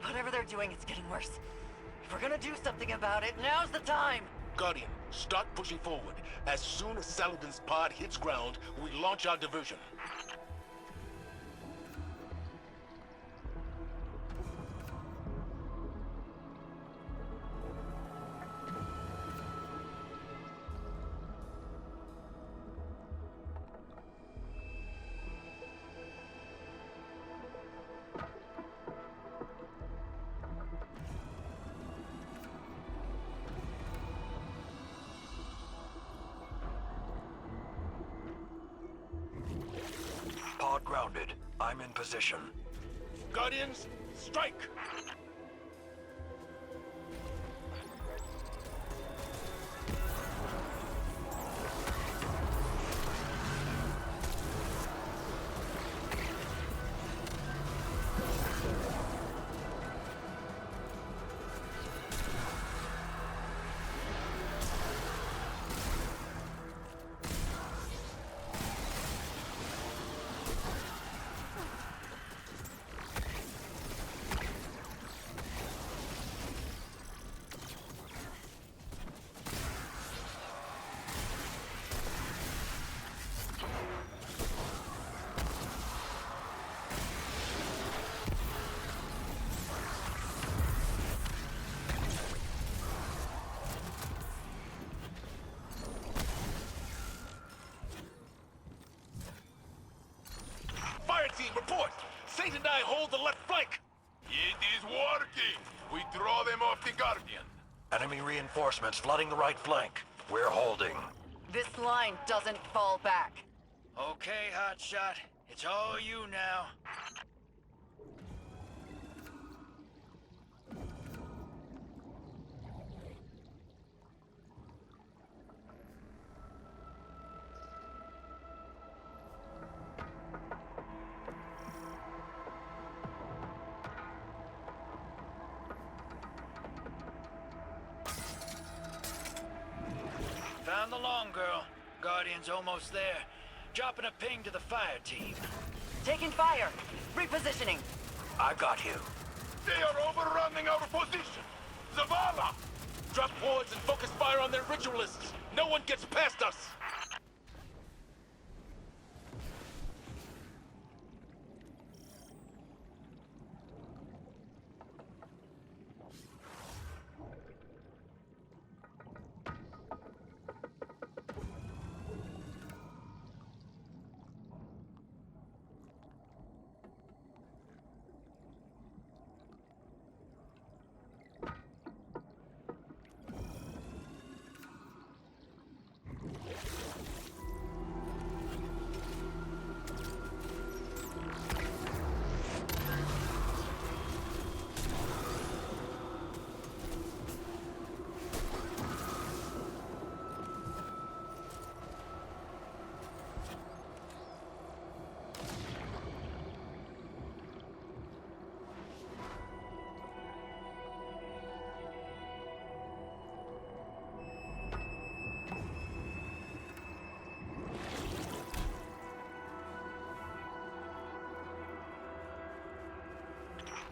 Whatever they're doing, it's getting worse. If we're gonna do something about it, now's the time! Guardian, start pushing forward. As soon as Saladin's pod hits ground, we launch our diversion. Pod grounded. I'm in position. Guardians, strike! Fire team, report! Saint and I hold the left flank! It is working. We draw them off the Guardian. Enemy reinforcements flooding the right flank. We're holding. This line doesn't fall back. Okay, hotshot. It's all you now. Found the long girl. Guardian's almost there. Dropping a ping to the fire team. Taking fire! Repositioning! I got you. They are overrunning our position. Zavala! Drop wards and focus fire on their ritualists! No one gets past us!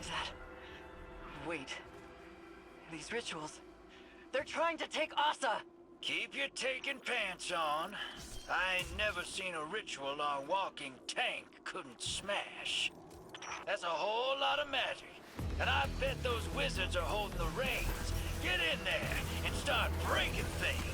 Is that... Wait. These rituals... They're trying to take Asa! Keep your taking pants on. I ain't never seen a ritual our walking tank couldn't smash. That's a whole lot of magic. And I bet those wizards are holding the reins. Get in there and start breaking things.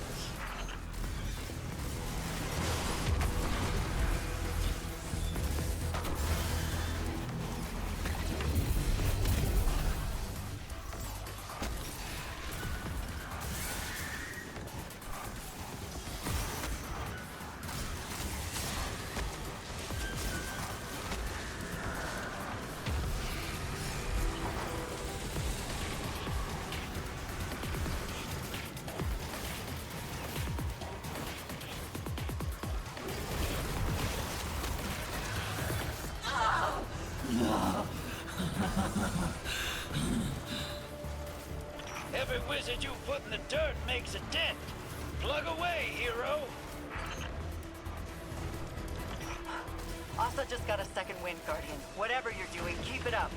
Every wizard you put in the dirt makes a dent. Plug away, hero. Asa just got a second wind, Guardian. Whatever you're doing, keep it up.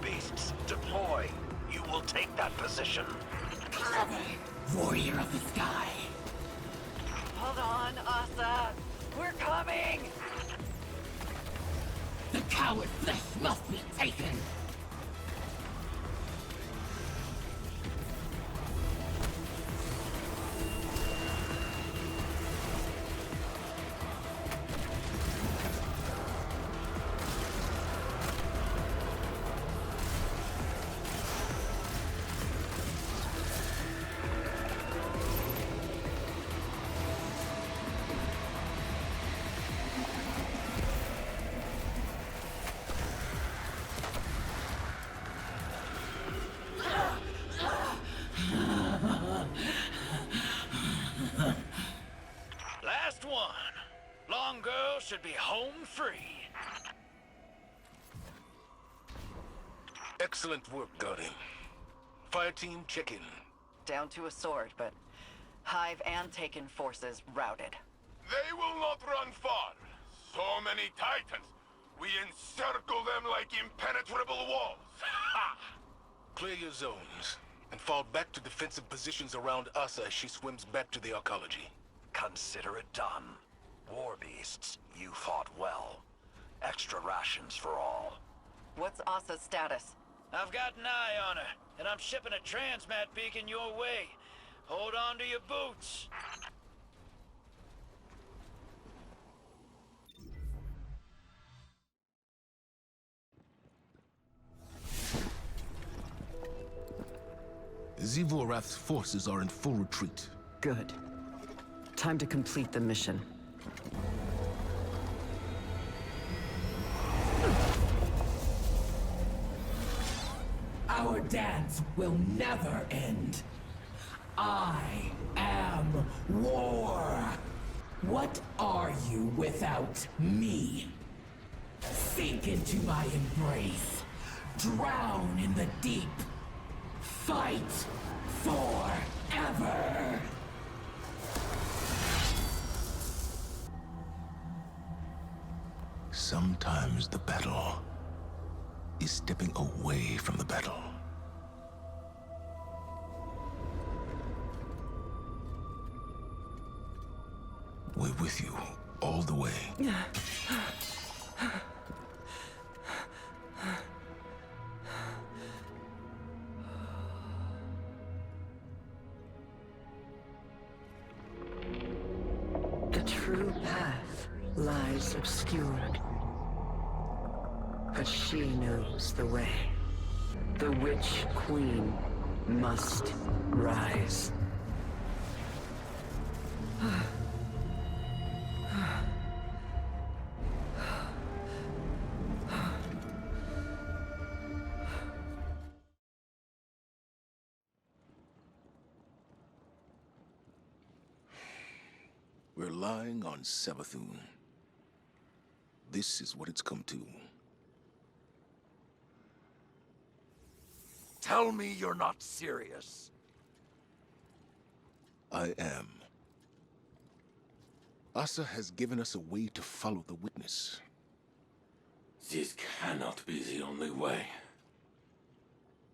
Beasts, deploy. You will take that position. Clever, warrior of the sky. Hold on, Asa. We're coming! The coward flesh must be taken. Last one. Long girl should be home free. Excellent work, Guardian. Fire team, check in. Down to a sword, but Hive and Taken forces routed. They will not run far. So many Titans. We encircle them like impenetrable walls. Ha! Clear your zones, and fall back to defensive positions around Asa as she swims back to the arcology. Consider it done. War beasts, you fought well. Extra rations for all. What's Asa's status? I've got an eye on her, and I'm shipping a transmat beacon your way. Hold on to your boots. Zivorath's forces are in full retreat. Good. Time to complete the mission. Our dance will never end. I am war. What are you without me? Sink into my embrace. Drown in the deep. Fight forever. Sometimes the battle is stepping away from the battle. We're with you all the way. The true path lies obscured. But she knows the way. The Witch Queen must rise. We're lying on Savathun. This is what it's come to. Tell me you're not serious. I am. Asa has given us a way to follow the witness. This cannot be the only way.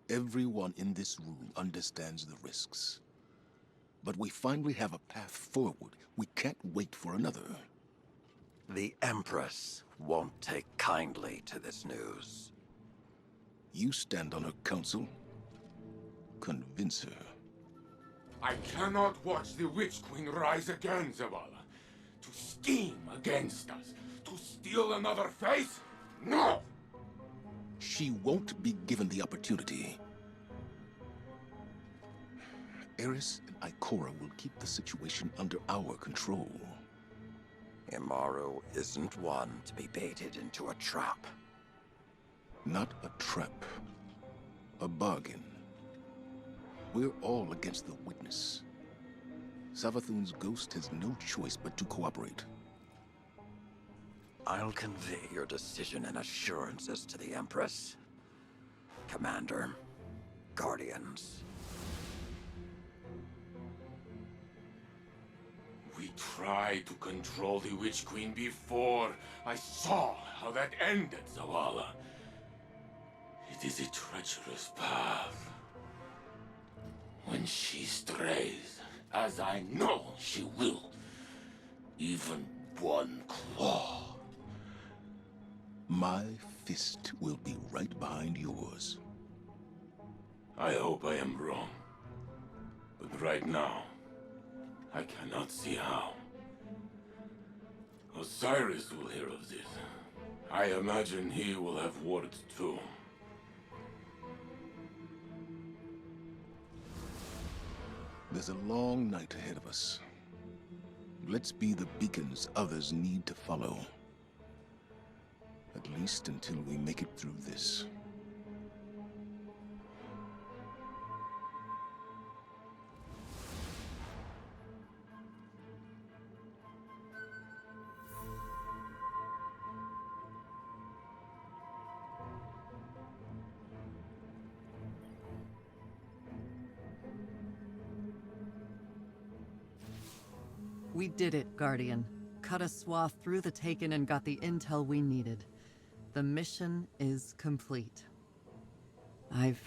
Everyone in this room understands the risks. But we finally have a path forward. We can't wait for another. The Empress won't take kindly to this news. You stand on her counsel. Convince her. I cannot watch the Witch Queen rise again, Zavala. To scheme against us. To steal another face? No! She won't be given the opportunity. Eris and Ikora will keep the situation under our control. Imaru isn't one to be baited into a trap. Not a trap. A bargain. We're all against the witness. Savathun's ghost has no choice but to cooperate. I'll convey your decision and assurances to the Empress. Commander, Guardians. We tried to control the Witch Queen before. I saw how that ended, Zavala. It is a treacherous path. When she strays, as I know she will, even one claw. My fist will be right behind yours. I hope I am wrong. But right now, I cannot see how. Osiris will hear of this. I imagine he will have words too. There's a long night ahead of us. Let's be the beacons others need to follow. At least until we make it through this. We did it, Guardian. Cut a swath through the Taken and got the intel we needed. The mission is complete. I've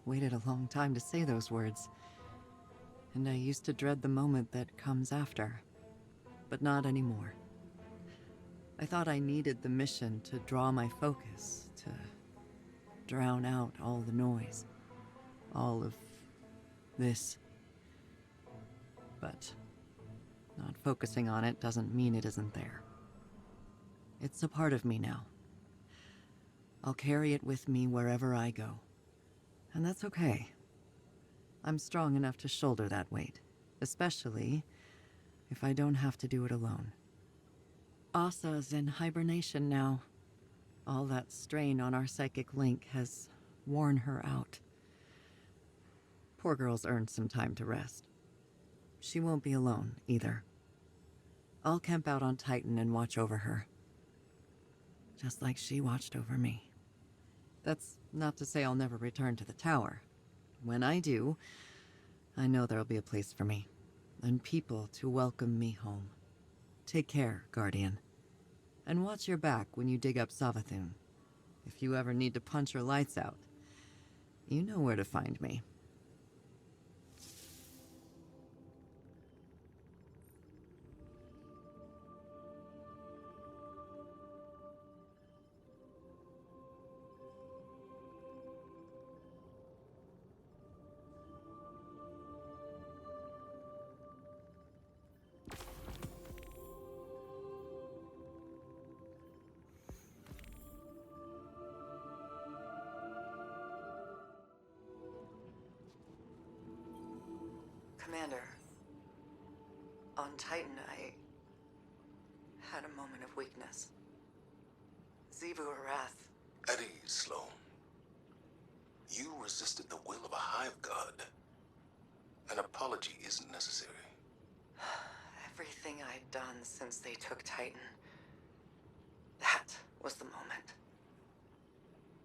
waited a long time to say those words. And I used to dread the moment that comes after. But not anymore. I thought I needed the mission to draw my focus, to drown out all the noise. All of this. But not focusing on it doesn't mean it isn't there. It's a part of me now. I'll carry it with me wherever I go. And that's okay. I'm strong enough to shoulder that weight, especially if I don't have to do it alone. Asa's in hibernation now. All that strain on our psychic link has worn her out. Poor girl's earned some time to rest. She won't be alone, either. I'll camp out on Titan and watch over her. Just like she watched over me. That's not to say I'll never return to the tower. When I do, I know there'll be a place for me, and people to welcome me home. Take care, Guardian. And watch your back when you dig up Savathun. If you ever need to punch her lights out, you know where to find me. Commander, on Titan, I had a moment of weakness. Zivu Arath. At ease, Sloane. You resisted the will of a hive god. An apology isn't necessary. Everything I'd done since they took Titan. That was the moment.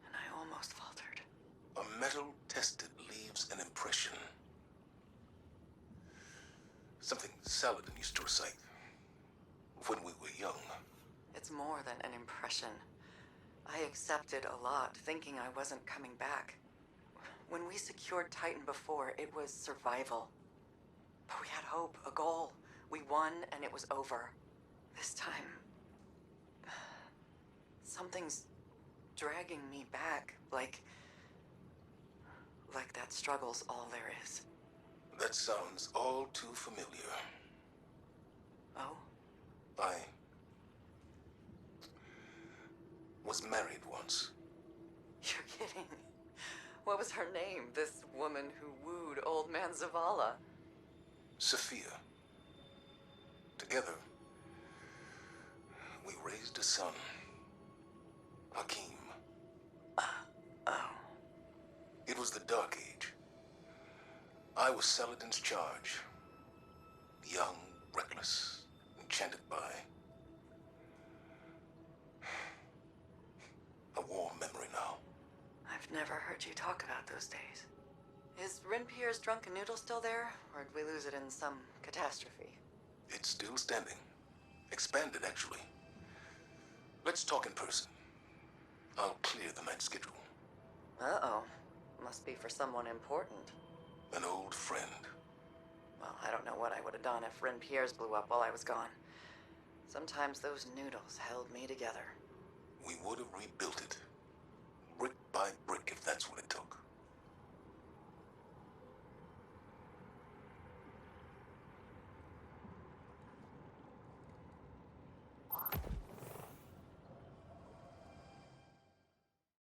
And I almost faltered. A metal tested leaves an impression. Something Saladin used to recite when we were young. It's more than an impression. I accepted a lot, thinking I wasn't coming back. When we secured Titan before, it was survival. But we had hope, a goal. We won, and it was over. This time, something's dragging me back, like that struggle's all there is. That sounds all too familiar. Oh? I was married once. You're kidding. What was her name, this woman who wooed old man Zavala? Sophia. Together, we raised a son, Hakim. Oh. It was the Dark Age. I was Saladin's charge. Young, reckless, enchanted by a warm memory now. I've never heard you talk about those days. Is Renpier's drunken noodle still there, or did we lose it in some catastrophe? It's still standing. Expanded, actually. Let's talk in person. I'll clear the night schedule. Uh-oh. Must be for someone important. An old friend. Well, I don't know what I would have done if Renpier's blew up while I was gone. Sometimes those noodles held me together. We would have rebuilt it. Brick by brick, if that's what it took.